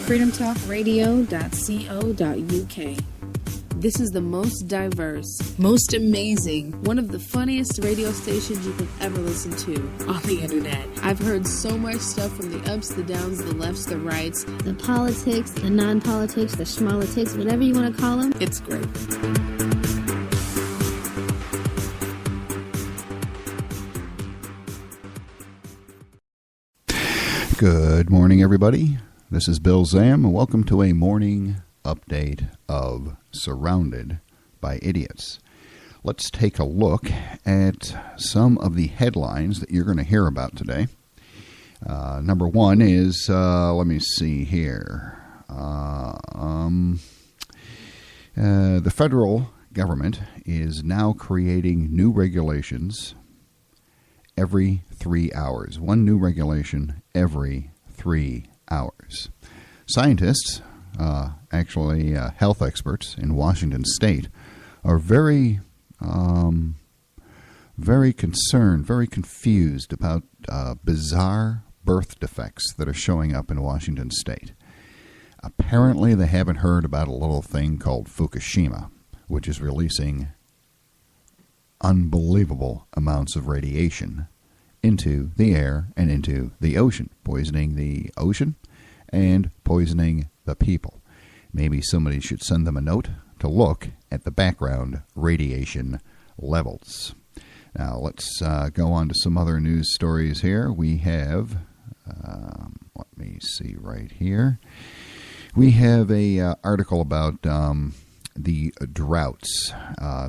freedomtalkradio.co.uk. This is the most diverse, most amazing, one of the funniest radio stations you could ever listen to on the internet. I've heard so much stuff from the ups, the downs, the lefts, the rights, the politics, the non-politics, the schmolitics, whatever you want to call them. It's great. Good morning, everybody. This is Bill Zam, and welcome to a morning update of Surrounded by Idiots. Let's take a look at some of the headlines that you're going to hear about today. Number one is, let me see here. The federal government is now creating new regulations every 3 hours. One new regulation every 3 hours. Scientists, actually health experts in Washington State, are very concerned, very confused about bizarre birth defects that are showing up in Washington State. Apparently, they haven't heard about a little thing called Fukushima, which is releasing unbelievable amounts of radiation into the air and into the ocean, poisoning the ocean and poisoning the people. Maybe somebody should send them a note to look at the background radiation levels. Now, let's go on to some other news stories here. We have, let me see right here. We have a article about the droughts.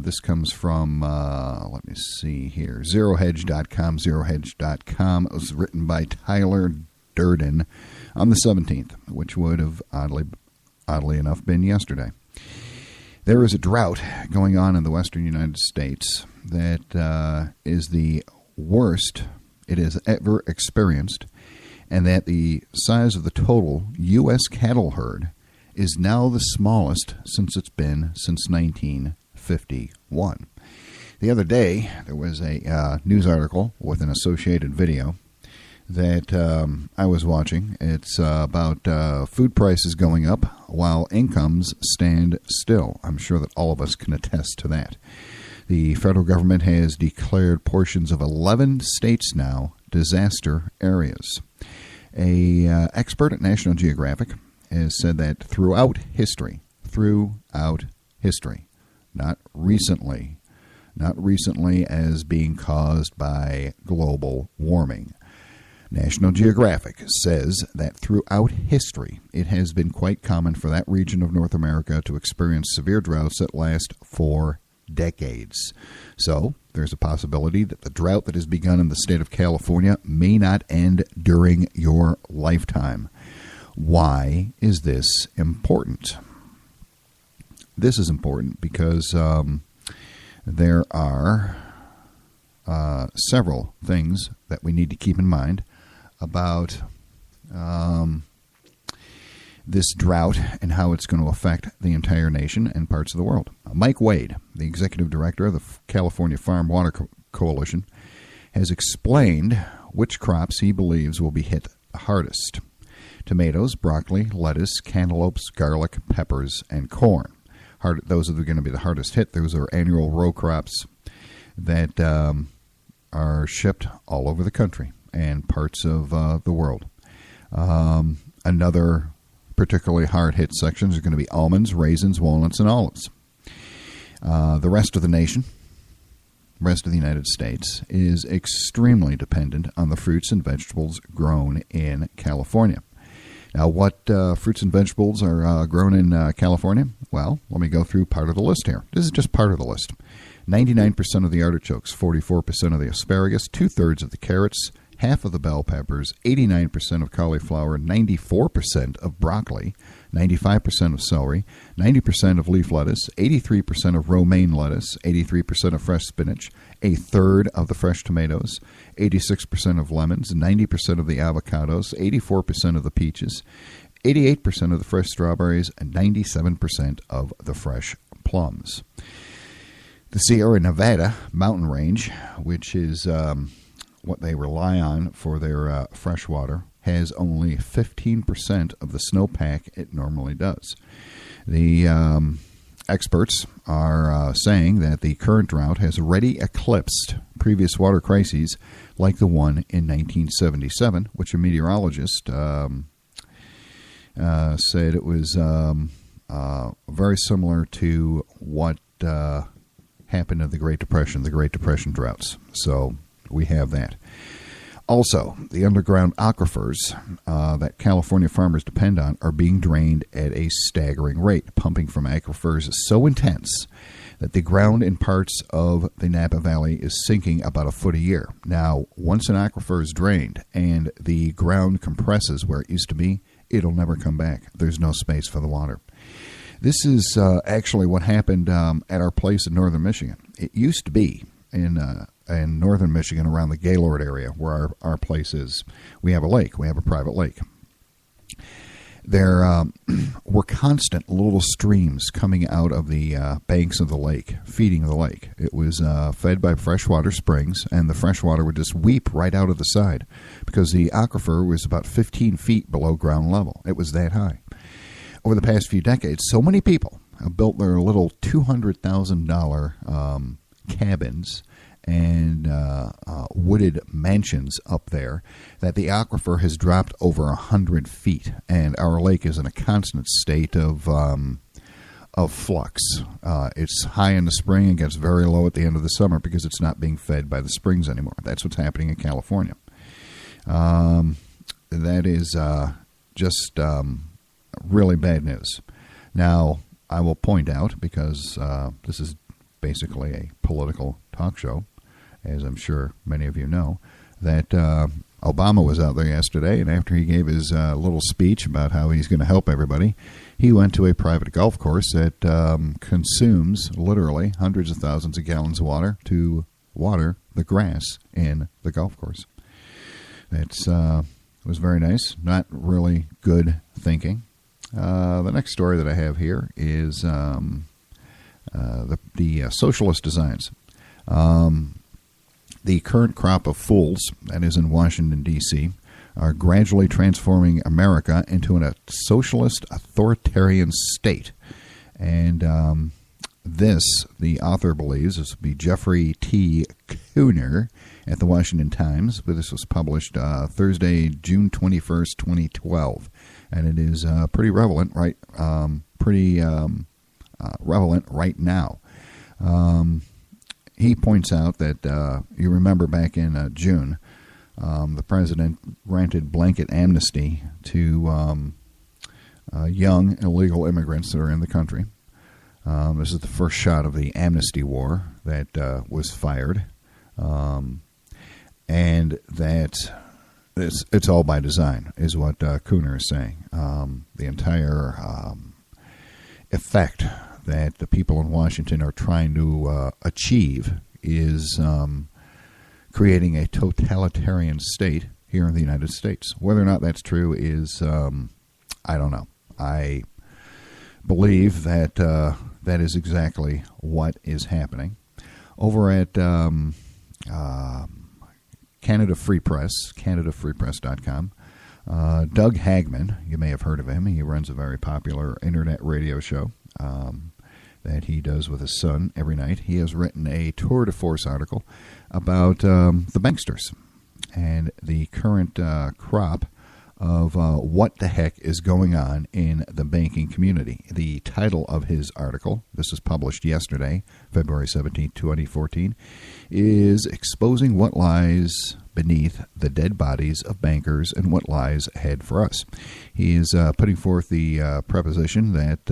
This comes from, let me see here, zerohedge.com. Zerohedge.com. It was written by Tyler Durden on the 17th, which would have, oddly enough, been yesterday. There is a drought going on in the western United States that is the worst it has ever experienced, and that the size of the total U.S. cattle herd is now the smallest since it's been since 1951. The other day, there was a news article with an associated video that I was watching. It's about food prices going up while incomes stand still. I'm sure that all of us can attest to that. The federal government has declared portions of 11 states now disaster areas. An expert at National Geographic has said that throughout history, not recently as being caused by global warming. National Geographic says that throughout history, it has been quite common for that region of North America to experience severe droughts that last for decades. So there's a possibility that the drought that has begun in the state of California may not end during your lifetime. Why is this important? This is important because there are several things that we need to keep in mind about this drought and how it's going to affect the entire nation and parts of the world. Mike Wade, the executive director of the California Farm Water Coalition, has explained which crops he believes will be hit hardest. Tomatoes, broccoli, lettuce, cantaloupes, garlic, peppers, and corn. Those are going to be the hardest hit. Those are annual row crops that are shipped all over the country and parts of the world. Another particularly hard-hit section is going to be almonds, raisins, walnuts, and olives. The rest of the nation, rest of the United States, is extremely dependent on the fruits and vegetables grown in California. Now, what fruits and vegetables are grown in California? Well, let me go through part of the list here. This is just part of the list. 99% of the artichokes, 44% of the asparagus, 2/3 of the carrots, half of the bell peppers, 89% of cauliflower, 94% of broccoli, 95% of celery, 90% of leaf lettuce, 83% of romaine lettuce, 83% of fresh spinach, 1/3 of the fresh tomatoes, 86% of lemons, 90% of the avocados, 84% of the peaches, 88% of the fresh strawberries, and 97% of the fresh plums. The Sierra Nevada mountain range, which is what they rely on for their fresh water, has only 15% of the snowpack it normally does. The experts are saying that the current drought has already eclipsed previous water crises like the one in 1977, which a meteorologist said it was very similar to what happened in the Great Depression droughts. So we have that. Also, the underground aquifers that California farmers depend on are being drained at a staggering rate. Pumping from aquifers is so intense that the ground in parts of the Napa Valley is sinking about a foot a year. Now, once an aquifer is drained and the ground compresses where it used to be, it'll never come back. There's no space for the water. This is actually what happened at our place in northern Michigan. It used to be in northern Michigan around the Gaylord area where our place is. We have a lake. We have a private lake. There were constant little streams coming out of the banks of the lake, feeding the lake. It was fed by freshwater springs, and the freshwater would just weep right out of the side because the aquifer was about 15 feet below ground level. It was that high. Over the past few decades, so many people have built their little $200,000 cabins and wooded mansions up there that the aquifer has dropped over 100 feet, and our lake is in a constant state of flux. It's high in the spring and gets very low at the end of the summer because it's not being fed by the springs anymore. That's what's happening in California. That is just really bad news. Now, I will point out, because this is basically a political talk show, as I'm sure many of you know, that Obama was out there yesterday, and after he gave his little speech about how he's going to help everybody, he went to a private golf course that consumes literally hundreds of thousands of gallons of water to water the grass in the golf course. It was very nice, not really good thinking. The next story that I have here is the socialist designs. The current crop of fools, that is in Washington, D.C., are gradually transforming America into a socialist authoritarian state. And this, the author believes, this will be Jeffrey T. Cooner at the Washington Times. This was published Thursday, June 21st, 2012. And it is pretty relevant, right? Relevant right now. He points out that you remember back in June, the president granted blanket amnesty to young illegal immigrants that are in the country. This is the first shot of the amnesty war that was fired, and that it's all by design, is what Cooner is saying. The entire effect that the people in Washington are trying to achieve is creating a totalitarian state here in the United States. Whether or not that's true is, I don't know. I believe that that is exactly what is happening. Over at Canada Free Press, CanadaFreePress.com, Doug Hagman, you may have heard of him. He runs a very popular internet radio show that he does with his son every night. He has written a tour de force article about the banksters and the current crop of what the heck is going on in the banking community. The title of his article, this was published yesterday, February 17, 2014, is Exposing What Lies Beneath the Dead Bodies of Bankers and What Lies Ahead for Us. He is putting forth the preposition that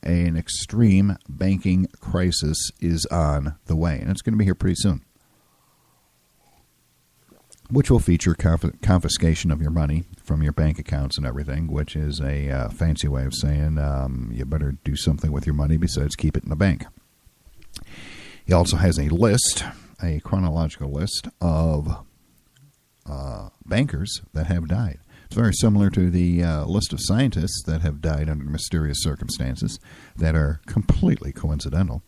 an extreme banking crisis is on the way, and it's going to be here pretty soon, which will feature confiscation of your money from your bank accounts and everything, which is a fancy way of saying you better do something with your money besides keep it in the bank. He also has a list, a chronological list of bankers that have died. It's very similar to the list of scientists that have died under mysterious circumstances that are completely coincidental.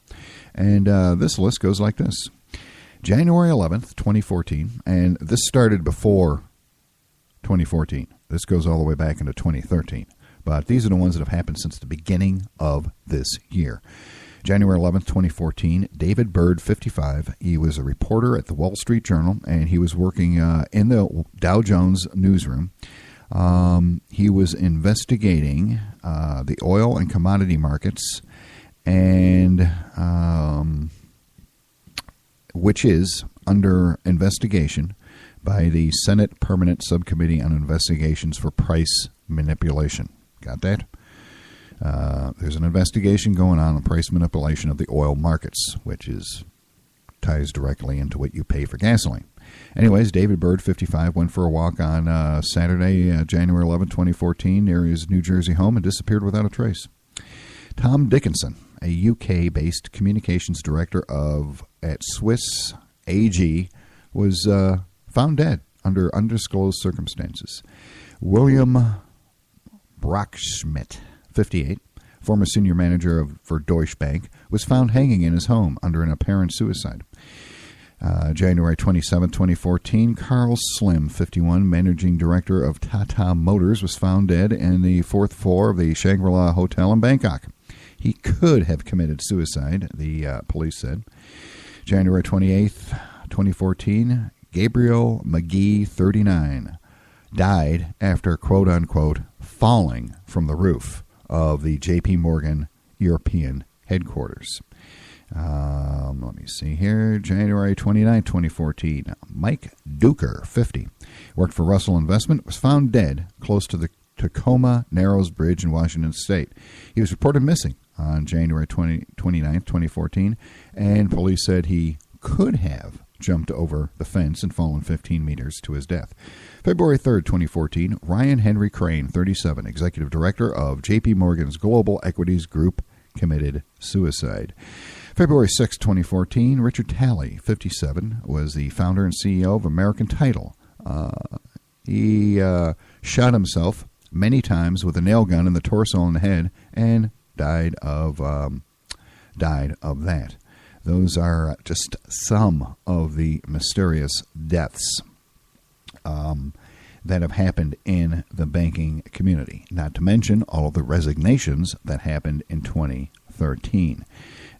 And this list goes like this. January 11th, 2014, and this started before 2014. This goes all the way back into 2013. But these are the ones that have happened since the beginning of this year. January 11th, 2014, David Byrd, 55. He was a reporter at the Wall Street Journal, and he was working in the Dow Jones newsroom. He was investigating the oil and commodity markets, and which is under investigation by the Senate Permanent Subcommittee on Investigations for Price Manipulation. Got that? There's an investigation going on price manipulation of the oil markets, which ties directly into what you pay for gasoline. Anyways, David Byrd, 55, went for a walk on Saturday, January 11, 2014, near his New Jersey home and disappeared without a trace. Tom Dickinson, a UK-based communications director at Swiss AG, was found dead under undisclosed circumstances. William Brockschmidt, 58, former senior manager for Deutsche Bank, was found hanging in his home under an apparent suicide. January 27, 2014, Carl Slim, 51, managing director of Tata Motors, was found dead in the fourth floor of the Shangri-La Hotel in Bangkok. He could have committed suicide, the police said. January 28, 2014, Gabriel McGee, 39, died after, quote-unquote, falling from the roof of the J.P. Morgan European headquarters. Let me see here. January 29, 2014. Mike Duker, 50, worked for Russell Investment, was found dead close to the Tacoma Narrows Bridge in Washington State. He was reported missing on January 29, 2014, and police said he could have jumped over the fence and fallen 15 meters to his death. February 3rd, 2014, Ryan Henry Crane, 37, executive director of J.P. Morgan's Global Equities Group, committed suicide. February 6, 2014, Richard Talley, 57, was the founder and CEO of American Title. He shot himself many times with a nail gun in the torso and the head and died of that. Those are just some of the mysterious deaths that have happened in the banking community, not to mention all of the resignations that happened in 2013.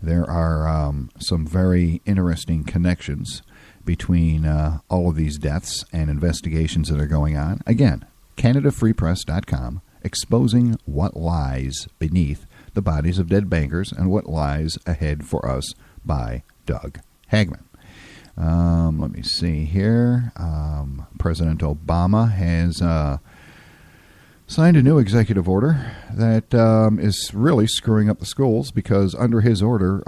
There are some very interesting connections between all of these deaths and investigations that are going on. Again, CanadaFreePress.com, exposing what lies beneath the bodies of dead bankers and what lies ahead for us, by Doug Hagman. Let me see here. President Obama has signed a new executive order that is really screwing up the schools, because under his order,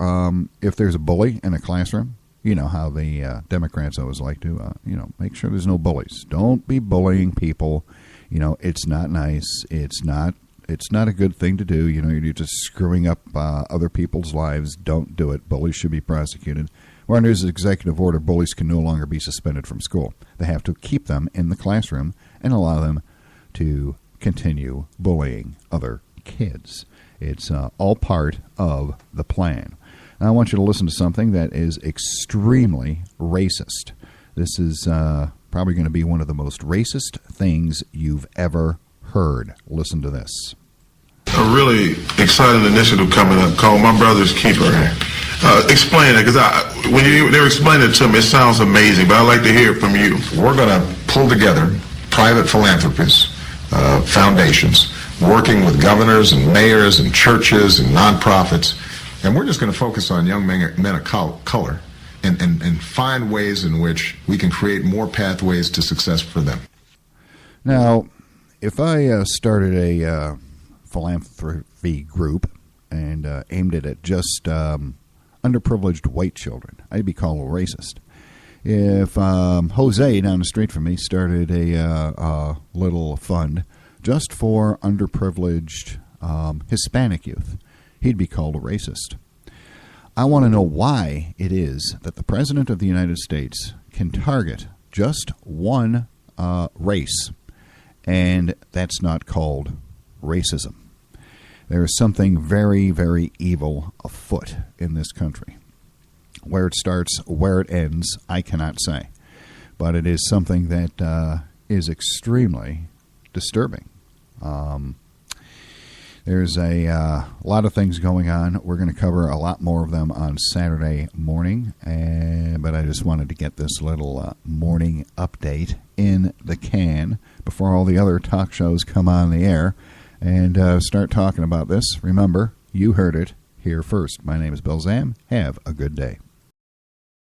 if there's a bully in a classroom, you know how the Democrats always like to, make sure there's no bullies. Don't be bullying people. It's not nice. It's not a good thing to do. You're just screwing up other people's lives. Don't do it. Bullies should be prosecuted. Or under his executive order, bullies can no longer be suspended from school. They have to keep them in the classroom and allow them to continue bullying other kids. It's all part of the plan. Now, I want you to listen to something that is extremely racist. This is probably going to be one of the most racist things you've ever heard. Listen to this. A really exciting initiative coming up called My Brother's Keeper. Explain it, because when they were explaining it to me, it sounds amazing, but I'd like to hear it from you. We're going to pull together private philanthropists, foundations, working with governors and mayors and churches and nonprofits, and we're just going to focus on young men of color and find ways in which we can create more pathways to success for them. Now, if I started a philanthropy group and aimed it at just underprivileged white children, I'd be called a racist. If Jose down the street from me started a little fund just for underprivileged Hispanic youth, he'd be called a racist. I want to know why it is that the President of the United States can target just one race, and that's not called racism. There is something very, very evil afoot in this country. Where it starts, where it ends, I cannot say. But it is something that is extremely disturbing. There's a lot of things going on. We're going to cover a lot more of them on Saturday morning, but I just wanted to get this little morning update in the can before all the other talk shows come on the air and start talking about this. Remember, you heard it here first. My name is Bill Zam. Have a good day.